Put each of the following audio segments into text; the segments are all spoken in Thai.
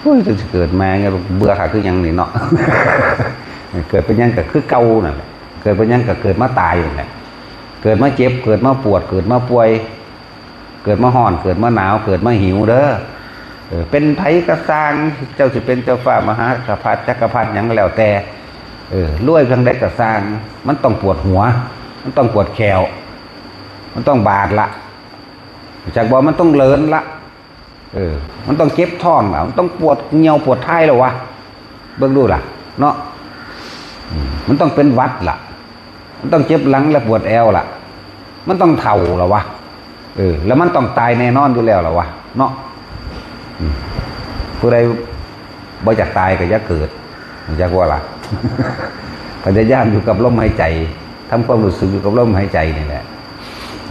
โอ้ยจะเกิดมาไงเบื่อขาคือยังนี่เนาะ เกิดเป็นยังก็คือเก่านั่นแหละเกิดเป็นยังก็เกิดมาตายนั่นแหละเกิดมาเจ็บเกิดมาปวดเกิดมาป่วยเกิดมาห่อนเกิดมาหนาวเกิดมาหิวเด้อเป็นไผกระสร้างเจ้าสิเป็นเจ้าฟ้ามหากษัตริย์จักรพรรดิหยังแล้วแต่รวยเพียงใดกระสร้างมันต้องปวดหัวมันต้องปวดแขวมันต้องบาดละจากบอกมันต้องเลินละมันต้องเจ็บท้องละมันต้องปวดเงียวปวดท้ายแล้ววะเบิ่งดูล่ะเนาะมันต้องเป็นวัดล่ะมันต้องเจ็บหลังและปวดแอวล่ะมันต้องเฒ่าแล้ววะแล้วมันต้องตายแน่นอนอยู่แล้วล่ะวะเนาะผู้ใดบ่อยากตายก็อย่าเกิดอยากว่าล่ะพยายามอยู่กับลมหายใจทำความรู้สึกอยู่กับลมหายใจนี่แหละ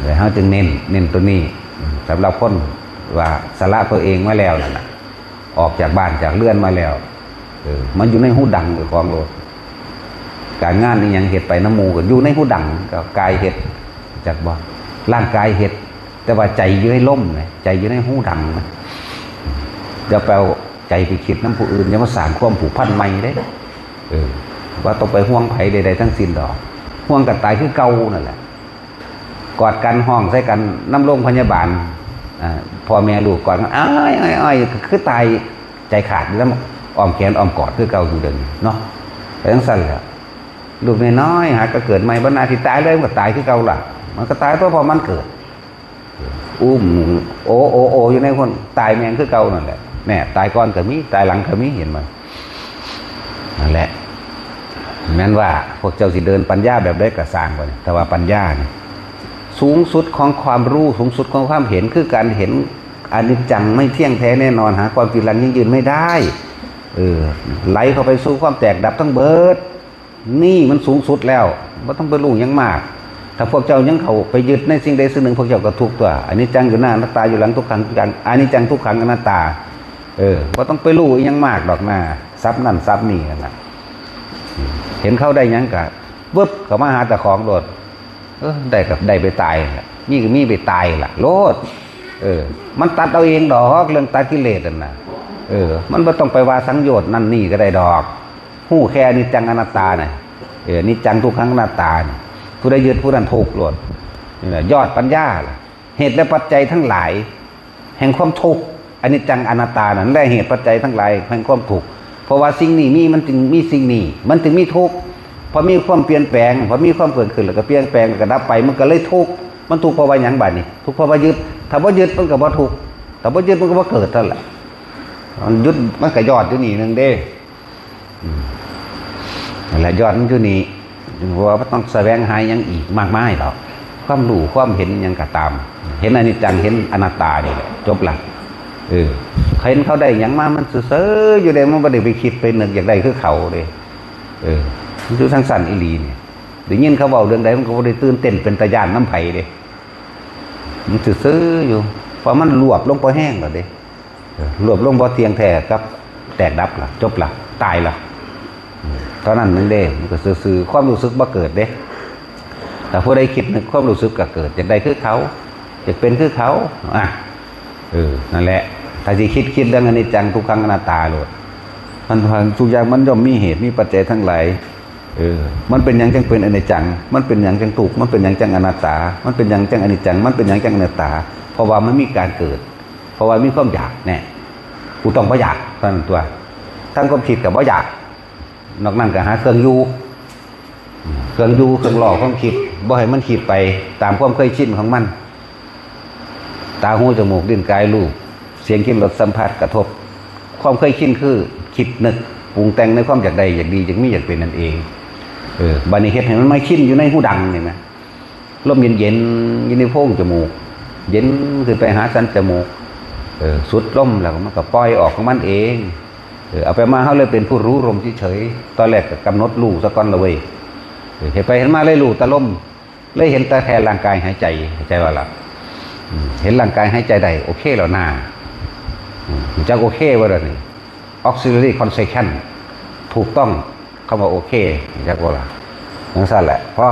เลยเขาจึงเน้นตัวนี้สำหรับคนว่าสละตัวเองมาแล้วนั่นแหละออกจากบ้านจากเรือนมาแล้วมันอยู่ในหูดังกับของโลดการงานนี่ยังเหตุไปน้ำมูกันอยู่ในหูดังกับกายเหตุจากบ่ร่างกายเหตุแต่ว่าใจอยู่ในล่มไงใจอยู่ในหูดังนะจะแปลใจไปคิดน้ำผู้อื่นยังมาสร้างความผูกพันใหม่ได้ว่าต้องไปห่วงไผ่ใดๆทั้งสิ้นดอกห่วงกันตายคือเก่านั่นแหละกอดกันห้องใส่กันน้ำโรงพยาบาลพ่อแม่ลูกกอดกันอ้อยคือตายใจขาดแล้วอ้อมแขนอ้อมกอดคือเก่าอยู่เดิมเนาะแต่ทั้งสั้นแหละลูกน้อยหาก็เกิดใหม่บรรณาที่ตายเลยมันก็ตายคือเก่าล่ะมันก็ตายเพราะพอมันเกิดอุ้มโออยู่ในคนตายแมงคือเก่านั่นแหละแม่ตายก่อนก็มีตายหลังก็มีเห็นมั้ยนั่นแหละแม้นว่าพวกเจ้าสิเดินปัญญาแบบได้กระสร้างไปแต่ว่าปัญญาเนี่ยสูงสุดของความรู้สูงสุดของความเห็นคือการเห็นอนิจจังไม่เที่ยงแท้แน่นอนหาความจริงยั่งยืนไม่ได้ไหลเข้าไปสู่ความแตกดับทั้งเบิดนี่มันสูงสุดแล้วไม่ต้องไปรู้ยังมากถ้าพวกเจ้ายังเขาไปยึดในสิ่งใดสิ่งหนึ่งพวกเจ้าก็ทุกข์ตัวอนิจจังอยู่หน้าอนัตตาอยู่หลังทุกขังอย่างอนิจจังทุกขังอนัตตาก็ต้องไปรู้ยังมากดอกหน้าซับนั่นซับนี่กันนะเห็นเขาได้ยังกะวึบเขามาหาแต่ของโดดได้กับได้ไปตายมีก็มีไปตายล่ะโลดมันตัดเอาเองดอกเรื่องตัดกิเลสนั่นนะมันไม่ต้องไปว่าสังโยชน์นั่นนี่ก็ได้ดอกหู้แค่นิจจังอนัตตาเนี่ยนิจจังทุกขังอนัตตาผู้ใดยึดผู้นั้นถูกโลดนี่แหละยอดปัญญาเหตุและปัจจัยทั้งหลายแห่งความทุกข์อนิจจังอนัตตานั่นแหละเหตุปัจจัยทั้งหลายแห่งความทุกข์เพราะว่าสิ่งนี้มีมันจึงมีสิ่งนี้มันจึงมีทุกข์พอมีความเปลี่ยนแปลงพอมีความเกิดขึ้นแล้วก็เปลี่ยนแปลงแล้วก็ดับไปมันก็เลยทุกข์มันทุกข์เพราะว่าหยังบัดนี้ทุกข์เพราะว่ายึดถ้าบ่ยึดมันก็บ่ทุกข์ถ้าบ่ยึดมันก็บ่เกิดเท่านั้นแหละมันยึดมันก็ยอดอยู่นี่นึงเด้นั่นแหละยอดมันอยู่นี่เพราะว่ามันต้องแสวงหายังอีกมากมายหรอกความรู้ความเห็นยังก็ตามเห็นอนิจจังเห็นอนัตตานี่แหละจบละเห็นเขาได้หยังมามันเซ่ออยู่เด้มันบ่ได้ไปคิดไปนึกอยากได้คือเขาเด้มันอยู่ทั้งสั่นอีหลีเนี่ยได้ยินเขาเว้าเรื่องใดมันก็บ่ได้ตื่นเต้นเป็นตะย่านน้ำไผเด้มันซื่อๆอยู่เพราะมันรวบลงบ่แห้งแล้วเด้รวบลงบ่เที่ยงแท้กับแตกดับล่ะจบล่ะตายล่ะตอนนั้นนึงเด้มันก็ซื่อๆความรู้สึกบ่เกิดเด้แต่ผู้ใดคิดนึกความรู้สึกก็เกิดอยากได้คือเขาอยากเป็นคือเขานั่นแหละถ้าสิคิดเรื่องอนิจจังทุกขังอนัตตาโลดมันทุกอย่างมันย่อมมีเหตุมีปัจจัยทั้งหลายมันเป็นหยังจังเป็นอนิจจังมันเป็นหยังจังทุกข์มันเป็นหยังจังอนัตตามันเป็นหยังจังอนิจจังมันเป็นหยังจังอนัตตาเพราะว่ามันมีการเกิดเพราะว่ามีความอยากแน่กูต้องบ่อยากเท่านั้นตัวทั้งความคิดกับบ่อยากนอกนั้นก็หาเครื่องอยู่เครื่องหล่อความคิดบ่ให้มันคิดไปตามความเคยชินของมันตาหูจมูกลิ้นกายรูปเสียงกลิ่นรสสัมผัสกระทบความเคยชินคือคิดนึกปรุงแต่งในความอยากใดอยากดีอยากมีอยากเป็นนั่นเองบัดนี้เฮ็ดให้มันไม่ชินอยู่ในหูดังนี่มั้ยลมเย็นๆอยู่ในโพรงจมูกเย็นขึ้นไปหาสันจมูกสุดลมแล้วมันก็ปล่อยออกของมันเองเอาไปมาเฮาเลยเป็นผู้รู้ลมเฉยๆตอนแรกก็กำหนดรู้ซะก่อนละเว้ยเห็นไปเห็นมาเลยรู้แต่ลมเลยเห็นแต่แค่ร่างกายหายใจว่าล่ะเห็นร่างกายหายใจได้โอเคแล้วน่าจักโอเคว่าล่ะนี่ auxiliary contraction ถูกต้องคำว่าโอเคจักว่าล่ะจังซั่นแหละพอ